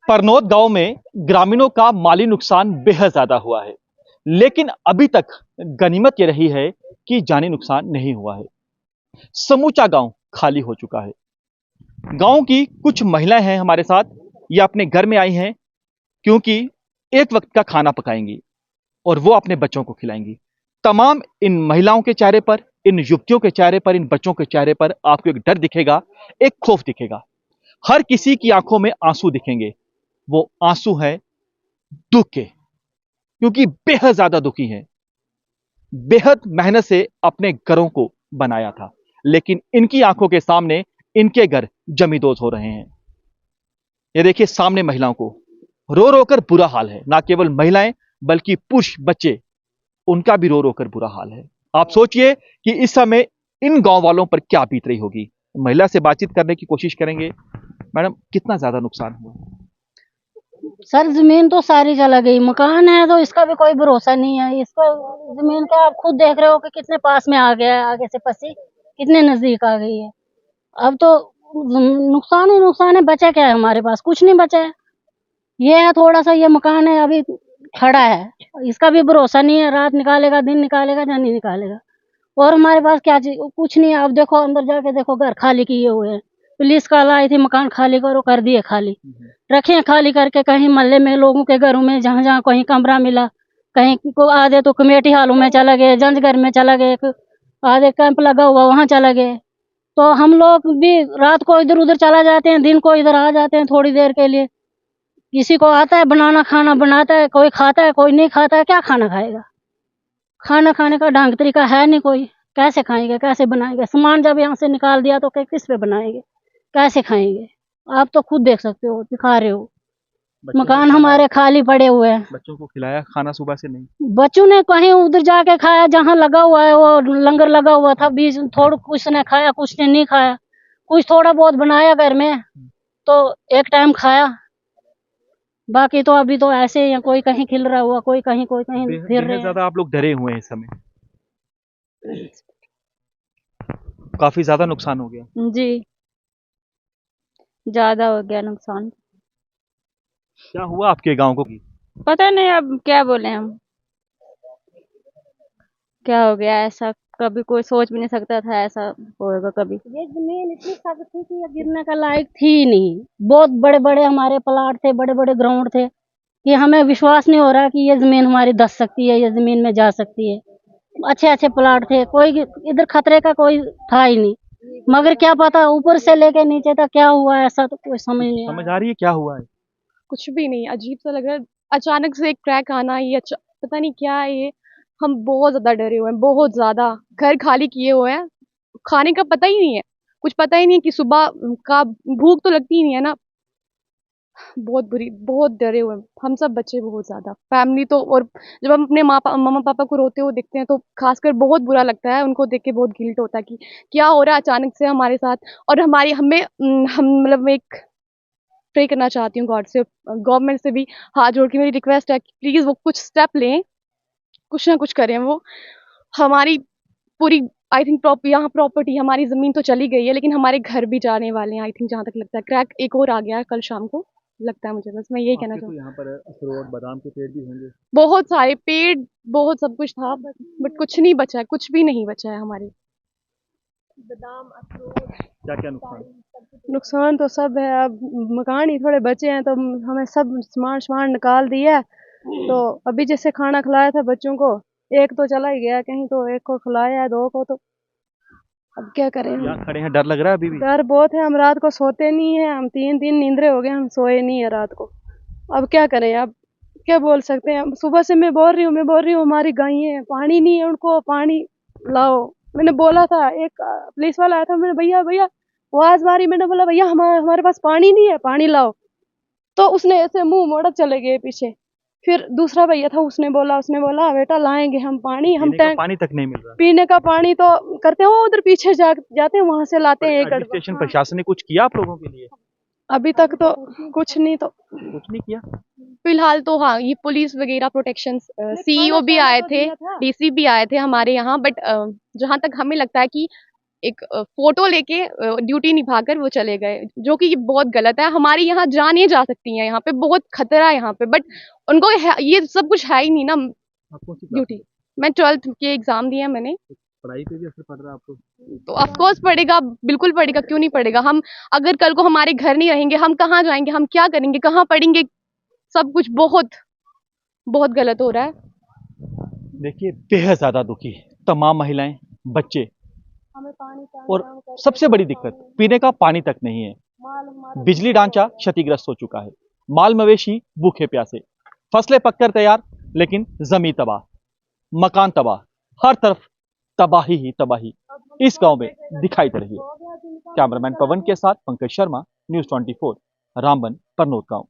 परनौत गांव में ग्रामीणों का माली नुकसान बेहद ज्यादा हुआ है, लेकिन अभी तक गनीमत ये रही है कि जानी नुकसान नहीं हुआ है। समूचा गांव खाली हो चुका है। गांव की कुछ महिलाएं हैं हमारे साथ, ये अपने घर में आई हैं क्योंकि एक वक्त का खाना पकाएंगी और वो अपने बच्चों को खिलाएंगी। तमाम इन महिलाओं के चेहरे पर, इन युवतियों के चेहरे पर, इन बच्चों के चेहरे पर आपको एक डर दिखेगा, एक खौफ दिखेगा। हर किसी की आंखों में आंसू दिखेंगे। वो आंसू है दुख के, क्योंकि बेहद ज्यादा दुखी हैं। बेहद मेहनत से अपने घरों को बनाया था, लेकिन इनकी आंखों के सामने इनके घर जमींदोज हो रहे हैं। ये देखिए सामने महिलाओं को रो रो कर बुरा हाल है। ना केवल महिलाएं बल्कि पुरुष बच्चे, उनका भी रो रो कर बुरा हाल है। आप सोचिए कि इस समय इन गांव वालों पर क्या बीत रही होगी। महिला से बातचीत करने की कोशिश करेंगे। मैडम, कितना ज्यादा नुकसान हुआ? सर जमीन तो सारी चला गई, मकान है तो इसका भी कोई भरोसा नहीं है। इसको जमीन का आप खुद देख रहे हो कि कितने पास में आ गया है, आगे से पसी कितने नजदीक आ गई है। अब तो नुकसान ही नुकसान है, बचा क्या है हमारे पास? कुछ नहीं बचा है। ये है थोड़ा सा, ये मकान है अभी खड़ा है, इसका भी भरोसा नहीं है, रात निकालेगा दिन निकालेगा या नहीं निकालेगा। और हमारे पास क्या चीज, कुछ नहीं है। अब देखो अंदर जाके देखो, घर खाली किए हुए हैं। पुलिस कल आई थी, मकान खाली करो, कर दिए खाली, रखे हैं खाली करके। कहीं मोहल्ले में लोगों के घरों में जहाँ जहाँ कहीं कमरा मिला, कहीं को आधे तो कमेटी हालों में चला गए, जंज घर में चला गए, आधे कैंप लगा हुआ वहां चला गए। तो हम लोग भी रात को इधर उधर चला जाते हैं, दिन को इधर आ जाते हैं थोड़ी देर के लिए। किसी को आता है बनाना, खाना बनाता है, कोई खाता है कोई नहीं खाता है। क्या खाना खाएगा? खाना खाने का ढंग तरीका है नहीं कोई। कैसे खाएंगे, कैसे बनाएंगे? सामान जब यहाँ से निकाल दिया तो किस पे बनाएंगे, कैसे खाएंगे? आप तो खुद देख सकते हो, दिखा रहे हो मकान हमारे खाली पड़े हुए हैं। बच्चों को खिलाया खाना सुबह से? नहीं, बच्चों ने कहीं उधर जाके खाया, जहाँ लगा हुआ है वो लंगर लगा हुआ था, बीच थोड़ा कुछ ने खाया कुछ ने नहीं खाया। कुछ थोड़ा बहुत बनाया घर में तो एक टाइम खाया, बाकी तो अभी तो ऐसे ही है। कोई कहीं खिल रहा हुआ, कोई कहीं फिर रहे हैं। ज्यादा आप लोग डरे हुए हैं इस समय? काफी ज्यादा नुकसान हो गया। जी, ज्यादा हो गया नुकसान। क्या हुआ आपके गांव को? पता नहीं अब क्या बोले हम, क्या हो गया ऐसा। कभी कोई सोच भी नहीं सकता था ऐसा होएगा कभी। ये जमीन इतनी सख्त थी कि ये गिरने का लायक थी ही नहीं। बहुत बड़े बड़े हमारे प्लाट थे, बड़े बड़े ग्राउंड थे, कि हमें विश्वास नहीं हो रहा कि ये जमीन हमारी धस सकती है, ये जमीन में जा सकती है। अच्छे अच्छे प्लाट थे, कोई इधर खतरे का कोई था ही नहीं। मगर क्या पता ऊपर से लेके नीचे तक क्या हुआ, ऐसा तो कोई समझ नहीं समझ आया। आ रही है क्या हुआ है? कुछ भी नहीं, अजीब सा लग रहा है। अचानक से एक क्रैक आना, ये पता नहीं क्या है ये। हम बहुत ज्यादा डरे हुए हैं, बहुत ज्यादा। घर खाली किए हुए हैं, खाने का पता ही नहीं है, कुछ पता ही नहीं है कि सुबह का भूख तो लगती ही नहीं है ना। बहुत बुरी, बहुत डरे हुए हैं हम सब बच्चे, बहुत ज्यादा फैमिली तो। और जब हम अपने मम्मा पापा को रोते हुए देखते हैं तो खासकर बहुत बुरा लगता है, उनको देख के बहुत गिल्ट होता है कि क्या हो रहा है अचानक से हमारे साथ। और हमारी हमें हम मतलब एक प्रे करना चाहती हूँ गॉड से, गवर्नमेंट से भी हाथ जोड़ के मेरी रिक्वेस्ट है कि प्लीज वो कुछ स्टेप लें, कुछ ना कुछ करें। वो हमारी पूरी, आई थिंक यहाँ प्रॉपर्टी, हमारी जमीन तो चली गई है लेकिन हमारे घर भी जाने वाले हैं आई थिंक, जहाँ तक लगता है। क्रैक एक और आ गया है कल शाम को, लगता है मुझे। बस मैं यही कहना चाहूँ। यहाँ पर अखरोट बादाम के पेड़ भी होंगे? बहुत सारे पेड़, बहुत सब कुछ था, बट कुछ नहीं बचा है, कुछ भी नहीं बचा है हमारे। बादाम, अखरोट, क्या क्या नुकसान? नुकसान तो सब है। अब मकान ही थोड़े बचे हैं तो हमें सब सामान निकाल दिया है। तो अभी जैसे खाना खिलाया था बच्चों को, एक तो चला ही गया कहीं, तो एक को खिलाया है, दो को तो अब क्या करें हम। यहाँ खड़े हैं, डर लग रहा है अभी भी? डर बहुत है, हम रात को सोते नहीं है, हम 3 दिन नींदरे हो गए, हम सोए नहीं है रात को। अब क्या करें, अब क्या बोल सकते हैं। सुबह से मैं बोल रही हूँ हमारी गायें हैं, पानी नहीं है उनको, पानी लाओ। मैंने बोला था, एक पुलिस वाला आया था, मैंने भैया भैया आवाज मारी, मैंने बोला भैया हमारे पास पानी नहीं है, पानी लाओ। तो उसने ऐसे मुंह मोड़ चले गए पीछे। फिर दूसरा भैया था, उसने बोला बेटा लाएंगे हम पानी, हम टैंक। पानी तक नहीं मिल रहा? पीने का पानी तो करते हैं वो उधर पीछे जाते हैं, वहां से लाते हैं एक एडमिनिस्ट्रेशन प्रशासन ने कुछ किया आप लोगों के लिए? अभी तक तो कुछ नहीं, तो कुछ नहीं किया फिलहाल तो। हाँ, ये पुलिस वगैरह प्रोटेक्शन, सीईओ भी आए थे, डीसी भी आए थे हमारे यहाँ, बट जहाँ तक हमें लगता है कि एक फोटो लेके ड्यूटी निभाकर वो चले गए, जो कि ये बहुत गलत है। हमारी यहाँ जानें जा सकती हैं, यहाँ पे बहुत खतरा है यहाँ पे, बट उनको ये सब कुछ है ही नहीं ना। आप कौन सी क्लास ड्यूटी, मैं 12th के एग्जाम दिए हैं मैंने। में? पढ़ाई पे भी असर पड़ रहा है आपको? तो ऑफ कोर्स पड़ेगा, बिल्कुल पड़ेगा, क्यों नहीं पड़ेगा। हम अगर कल को हमारे घर नहीं रहेंगे, हम कहाँ जाएंगे, हम क्या करेंगे, कहाँ पढ़ेंगे, सब कुछ बहुत बहुत गलत हो रहा है। देखिए, बेहद ज्यादा दुखी तमाम महिलाएं, बच्चे, हमें पानी और सबसे बड़ी दिक्कत पीने का पानी तक नहीं है। बिजली ढांचा क्षतिग्रस्त हो चुका है, माल मवेशी भूखे प्यासे, फसलें पककर तैयार लेकिन जमीन तबाह, मकान तबाह, हर तरफ तबाही ही तबाही इस गांव में दिखाई दे रही है। कैमरामैन पवन के साथ पंकज शर्मा, न्यूज़ 24, रामबन, परनोद गांव।